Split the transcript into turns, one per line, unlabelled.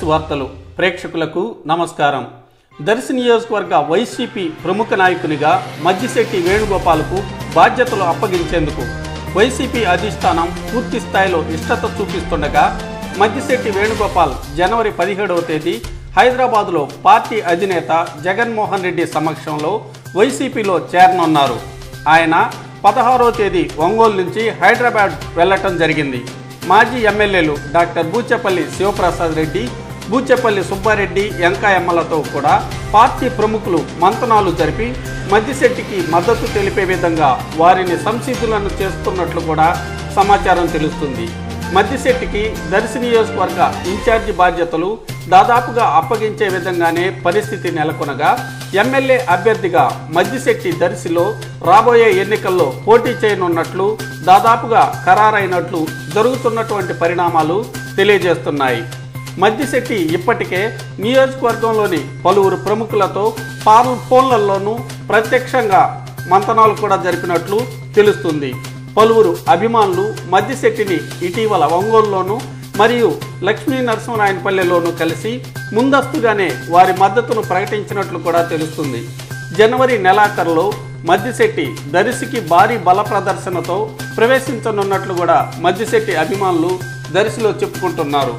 వార్తలు ప్రేక్షకులకు నమస్కారం. దర్శి నియోజకవర్గ వైసీపీ ప్రముఖ నాయకునిగా మద్దిశెట్టి వేణుగోపాల్కు బాధ్యతలు అప్పగించేందుకు వైసీపీ అధిష్టానం పూర్తి స్థాయిలో ఇష్టత చూపిస్తుండగా మద్దిశెట్టి వేణుగోపాల్ జనవరి 17వ తేదీ హైదరాబాదులో పార్టీ అధినేత జగన్మోహన్ రెడ్డి సమక్షంలో వైసీపీలో చేరనున్నారు. ఆయన 16వ తేదీ ఒంగోలు నుంచి హైదరాబాద్ వెళ్లటం జరిగింది. మాజీ ఎమ్మెల్యేలు డాక్టర్ బూచేపల్లి శివప్రసాద్ రెడ్డి, బూచేపల్లి సుబ్బారెడ్డి, వెంకాయమ్మలతో కూడా పార్టీ ప్రముఖులు మంతనాలు జరిపి మద్దిశెట్టికి మద్దతు తెలిపే విధంగా వారిని సంసిద్ధులను చేస్తున్నట్లు కూడా సమాచారం తెలుస్తుంది. మద్దిశెట్టికి దర్శి నియోజకవర్గ ఇన్ఛార్జి బాధ్యతలు దాదాపుగా అప్పగించే విధంగానే పరిస్థితి నెలకొనగా ఎమ్మెల్యే అభ్యర్థిగా మద్దిశెట్టి దర్శిలో రాబోయే ఎన్నికల్లో పోటీ చేయనున్నట్లు దాదాపుగా ఖరారైనట్లు జరుగుతున్నటువంటి పరిణామాలు తెలియజేస్తున్నాయి. మద్దిశెట్టి ఇప్పటికే నియోజకవర్గంలోని పలువురు ప్రముఖులతో ఫోన్లలోనూ ప్రత్యక్షంగా మంతనాలు కూడా జరిపినట్లు తెలుస్తుంది. పలువురు అభిమానులు మద్దిశెట్టిని ఇటీవల ఒంగోలులోనూ మరియు లక్ష్మీ నరసింహరాయనపల్లెలోనూ కలిసి ముందస్తుగానే వారి మద్దతును ప్రకటించినట్లు కూడా తెలుస్తుంది. జనవరి నెలాఖరులో మద్దిశెట్టి దర్శికి భారీ బల ప్రదర్శనతో ప్రవేశించనున్నట్లు కూడా మద్దిశెట్టి అభిమానులు దర్శిలో చెప్పుకుంటున్నారు.